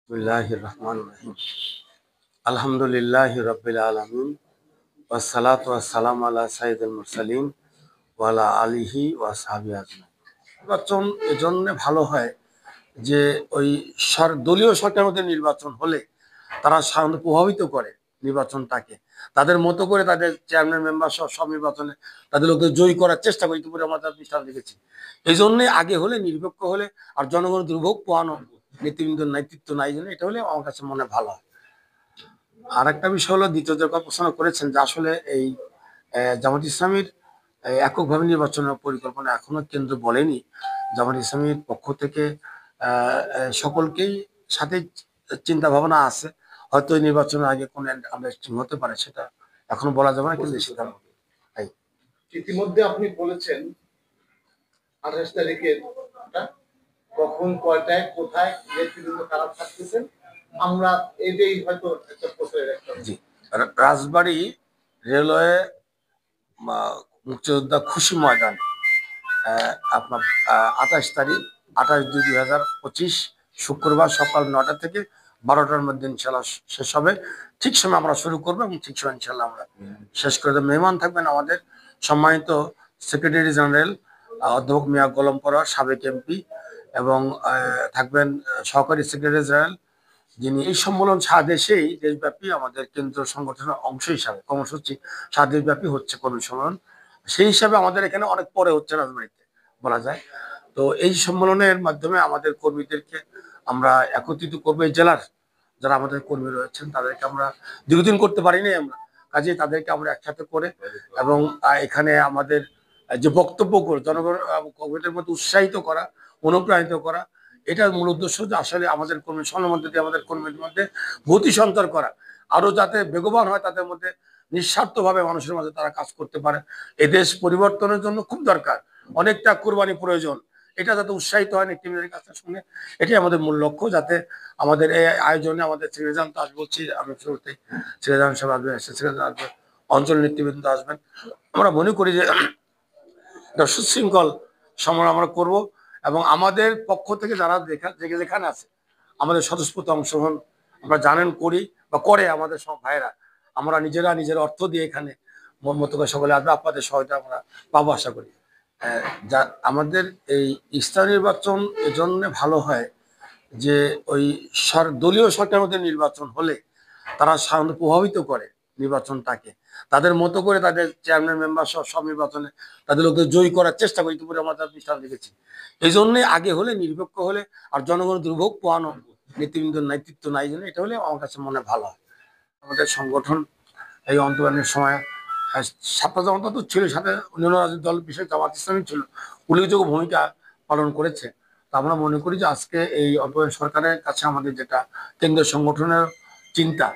বিসমিল্লাহির রহমানির রহিম। আলহামদুলিল্লাহি রাব্বিল আলামিন ওয়াসসালাতু ওয়াসসালামু আলা সাইয়্যিদিল মুরসালিন ওয়া আলা আলিহি ওয়া সাহবিহি আজমাইন। নির্বাচন এজন্য ভালো হয় যে ওই দলীয় সরকারের মধ্যে নির্বাচন হলে তারা সাধারণত প্রভাবিত করে নির্বাচনটাকে তাদের মতো করে, তাদের চেয়ারম্যান মেম্বার সব নির্বাচনে তাদের লোকদের জয়ী করার চেষ্টা করে। ইতিপূর্বে আমরা তার দৃষ্টান্ত দেখেছি। এই জন্যে আগে হলে নিরপেক্ষ হলে আর জনগণের দুর্ভোগ পোহানো নেতৃবৃন্দের নেতৃত্ব নাই জন্য এটা হলে আমার কাছে মনে ভালো হয়। আর একটা বিষয় হলো, দ্বিতীয় যে প্রশ্ন করেছেন যে আসলে এই জামাত ইসলামীর এককভাবে নির্বাচনের পরিকল্পনা এখনো কেন্দ্র বলেনি। জামাত ইসলামীর পক্ষ থেকে সকলকেই সাথে চিন্তা ভাবনা আছে। হয়তো এই নির্বাচনের আগে কোন আন্ডারস্ট্যান্ডিং হতে পারে, সেটা এখনো বলা যাবে না, কিন্তু সেটা ইতিমধ্যে আপনি বলেছেন 28 তারিখের কখন কয়টায় কোথায় নেতৃবৃন্দ কারা থাকতেছেন, আমরা এটাই হয়তো একটা প্রশ্নের একটা জি। রাজবাড়ী রেলওয়ে মুক্তিযোদ্ধা খুশি ময়দান আপনার 28 তারিখ 28/2/2025 শুক্রবার সকাল 9টা থেকে 12টার মধ্যে ইনশাল্লাহ শেষ হবে। ঠিক সময় আমরা শুরু করবো এবং ঠিক সময় ইনশাল্লাহ আমরা শেষ করে দেবো। মেহমান থাকবেন আমাদের সম্মানিত সেক্রেটারি জেনারেল অধ্যাপক মিয়া গোলাম পরোয়ার, সাবেক এমপি, এবং থাকবেন সহকারী সেক্রেটারি জেনারেল, যিনি এই সম্মেলন সারা দেশেই দেশব্যাপী আমাদের কেন্দ্র সংগঠনের অংশ হিসাবে কর্মসূচি সারা দেশব্যাপী হচ্ছে কর্মী সম্মেলন। সেই হিসাবে আমাদের এখানে অনেক পরে হচ্ছে রাজবাড়িতে বলা যায়। তো এই সম্মেলনের মাধ্যমে আমাদের কর্মীদেরকে আমরা একত্রিত করবো। এই জেলার যারা আমাদের কর্মী রয়েছেন তাদেরকে আমরা দীর্ঘদিন করতে পারিনি আমরা, কাজে তাদেরকে আমরা একসাথে করে এবং এখানে আমাদের যে বক্তব্যগুলো জনগণ কর্মীদের মধ্যে উৎসাহিত করা, অনুপ্রাণিত করা, এটার মূল উদ্দেশ্য যে আসলে আমাদের কর্মী সম্মেলনের মধ্যে দিয়ে আমাদের কর্মীদের মধ্যে গতি সঞ্চার করা, আরো যাতে বেগবান হয়, তাদের মধ্যে নিঃস্বার্থভাবে মানুষের মাঝে তারা কাজ করতে পারে। এ দেশ পরিবর্তনের জন্য খুব দরকার, অনেকটা কোরবানি প্রয়োজন। এটা যাতে উৎসাহিত হয় নেতৃবৃন্দের কাছে শুনে, এটাই আমাদের মূল লক্ষ্য। যাতে আমাদের এই আয়োজনে আমাদের সেক্রেটারি তো আসবে, বলছি আমি শুরুতেই সেক্রেটারি সাহেব আসবেন, সেক্রেটারি আসবেন, অঞ্চল নেতৃবৃন্দ আসবেন। আমরা মনে করি যে একটা সুশৃঙ্খল সময় আমরা করব এবং আমাদের পক্ষ থেকে যারা যেখানে আছে আমাদের স্বতঃস্ফূর্ত অংশগ্রহণ আমরা জানেন করি বা করে আমাদের সব ভাইয়েরা। আমরা নিজেরা নিজের অর্থ দিয়ে এখানে মন মতো করে সকলে আসবে, আপনাদের সহায়তা আমরা পাবো আশা করি। যা আমাদের এই স্থানীয় নির্বাচন এজন্য ভালো হয় যে ওই দলীয় সরকারের মধ্যে নির্বাচন হলে তারা সাধারণত প্রভাবিত করে নির্বাচনটাকে তাদের মতো করে, তাদের চেয়ারম্যান মেম্বার সব নির্বাচনে তাদের লোকদের জয়ী করার চেষ্টা করে। ইতিপূর্বে আমরা তার দৃষ্টান্ত দেখেছি। এই জন্যে আগে হলে নিরপেক্ষ হলে আর জনগণের দুর্ভোগ পোহানো নেতৃবৃন্দের নেতৃত্ব নাই জন্য এটা হলে আমার কাছে মনে ভালো হয়। আমাদের সংগঠন এই অন্তর্বাণের সময় ছাত্র জনতা তো ছিল, সাথে অন্যান্য রাজনৈতিক দল, বিশেষ জামাত ইসলামী ছিল, উল্লেখযোগ্য ভূমিকা পালন করেছে। তা আমরা মনে করি যে আজকে এই অন্তর্বর্তী সরকারের কাছে আমাদের যেটা কেন্দ্রীয় সংগঠনের চিন্তা,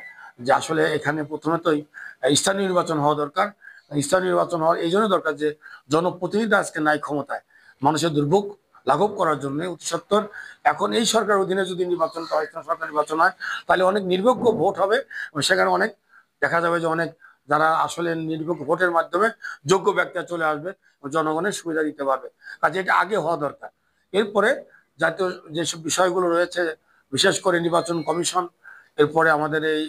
যে আসলে এখানে প্রথমে তো স্থানীয় নির্বাচন হওয়া দরকার। স্থানীয় নির্বাচন হওয়ার এই জন্য দরকার যে জনপ্রতিনিধি আজকে নাই ক্ষমতায় মানুষের দুর্ভোগ লাঘব করার জন্য অতি সত্বর। এখন এই সরকারের অধীনে যদি নির্বাচনটা হয়, সরকার নির্বাচন হয়, তাহলে অনেক নিরপেক্ষ ভোট হবে এবং সেখানে অনেক দেখা যাবে যে অনেক যারা আসলে নিরপেক্ষ ভোটের মাধ্যমে যোগ্য ব্যক্তিরা চলে আসবে, জনগণের সুবিধা দিতে পারবে। কাজে এটা আগে হওয়া দরকার। এরপরে জাতীয় যেসব বিষয়গুলো রয়েছে, বিশেষ করে নির্বাচন কমিশন, এরপরে আমাদের এই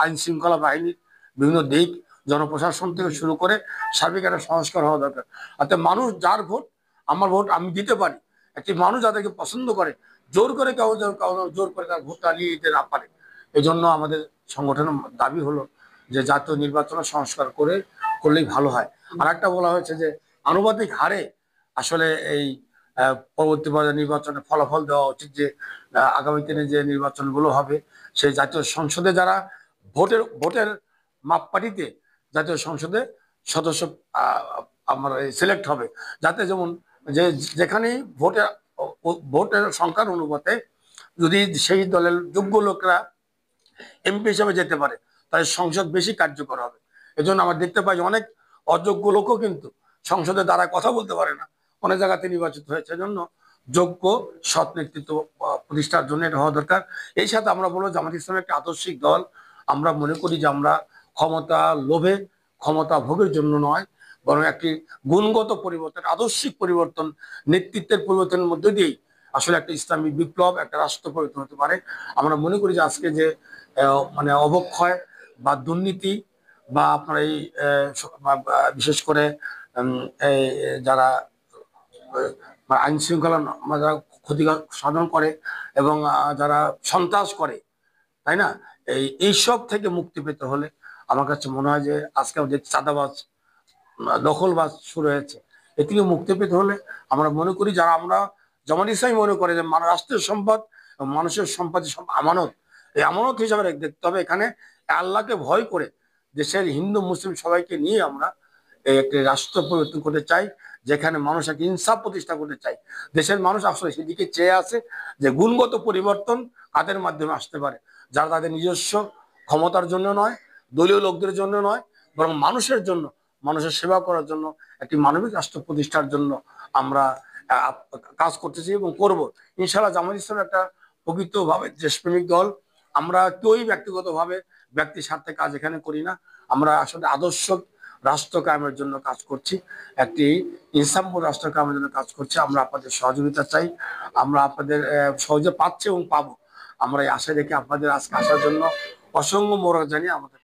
আইন শৃঙ্খলা বাহিনীর বিভিন্ন দিক, জনপ্রশাসন থেকে শুরু করে সার্বিক একটা সংস্কার হওয়া দরকার। অর্থাৎ মানুষ যার ভোট, আমার ভোট আমি দিতে পারি, একটি মানুষ যাদেরকে পছন্দ করে জোর করে কেউ জোর করে তার ভোটটা নিয়ে দিতে না পারে। এই জন্য আমাদের সংগঠনের দাবি হলো যে জাতীয় নির্বাচনের সংস্কার করলেই ভালো হয়। আর একটা বলা হয়েছে যে আনুপাতিক হারে আসলে এই পরবর্তী পর্যায়ে নির্বাচনে ফলাফল দেওয়া উচিত, যে আগামী দিনে যে নির্বাচনগুলো হবে সেই জাতীয় সংসদে যারা ভোটের মাপকাঠিতে জাতীয় সংসদে সদস্য আমার সিলেক্ট হবে, যাতে যেমন যে যেখানেই ভোটের সংখ্যার অনুপাতে যদি সেই দলের যোগ্য লোকরা এমপি হিসেবে যেতে পারে, তাহলে সংসদ বেশি কার্যকর হবে। এজন্য আমরা দেখতে পাই যে অনেক অযোগ্য লোকও কিন্তু সংসদে দ্বারা কথা বলতে পারে না, অনেক জায়গাতে নির্বাচিত হয়েছে। এজন্য যোগ্য সৎ নেতৃত্ব প্রতিষ্ঠার জন্য এটা হওয়া দরকার। এই সাথে আমরা বলবো জামাত ইসলাম একটা আদর্শিক দল। আমরা মনে করি যে আমরা ক্ষমতা লোভে, ক্ষমতা ভোগের জন্য নয়, বরং একটি গুণগত পরিবর্তন, আদর্শিক পরিবর্তন, নেতৃত্বের পরিবর্তনের মধ্যে দিয়েই আসলে একটা ইসলামী বিপ্লব, একটা রাষ্ট্র পরিণত হতে পারে। আমরা মনে করি যে আজকে যে মানে অবক্ষয় বা দুর্নীতি বা আপনার এই বিশেষ করে এই যারা আইন শৃঙ্খলা যারা ক্ষতি সাধন করে এবং যারা সন্ত্রাস করে, তাই না, এইসব থেকে মুক্তি পেতে হলে আমার কাছে মনে হয় যে আজকে যে চাঁদাবাজ দখলবাজ শুরু হয়েছে, এ থেকে মুক্তি পেতে হলে আমরা মনে করি, যারা আমরা জামাত ইসলামী মনে করে যে রাষ্ট্রের সম্পদ এবং মানুষের সম্পদ সব আমানত, এই আমানত হিসাবে দেখতে হবে। এখানে আল্লাহকে ভয় করে দেশের হিন্দু মুসলিম সবাইকে নিয়ে আমরা একটি রাষ্ট্র পরিবর্তন করতে চাই, যেখানে মানুষ একটা ইনসাফ প্রতিষ্ঠা করতে চাই। দেশের মানুষ আসলে সেদিকে চেয়ে আছে যে গুণগত পরিবর্তন কাদের মাধ্যমে আসতে পারে, যারা তাদের নিজস্ব ক্ষমতার জন্য নয়, দলীয় লোকদের জন্য নয়, বরং মানুষের জন্য, মানুষের সেবা করার জন্য, একটি মানবিক রাষ্ট্র প্রতিষ্ঠার জন্য আমরা কাজ করতেছি এবং করব ইনশাআল্লাহ। জামাত ইসলাম একটা প্রকৃতভাবে দেশপ্রেমিক দল। আমরা কেউই ব্যক্তিগতভাবে ব্যক্তি স্বার্থে কাজ এখানে করি না। আমরা আসলে আদর্শ রাষ্ট্র কায়েমের জন্য কাজ করছি, একটি ইনসাফপূর্ণ রাষ্ট্র কায়েমের জন্য কাজ করছি। আমরা আপনাদের সহযোগিতা চাই, আমরা আপনাদের সহজে পাচ্ছি এবং পাবো। আমরা এই আশা রেখে আপনাদের আজকে আসার জন্য অসংখ্য মোবারক জানিয়ে আমাদের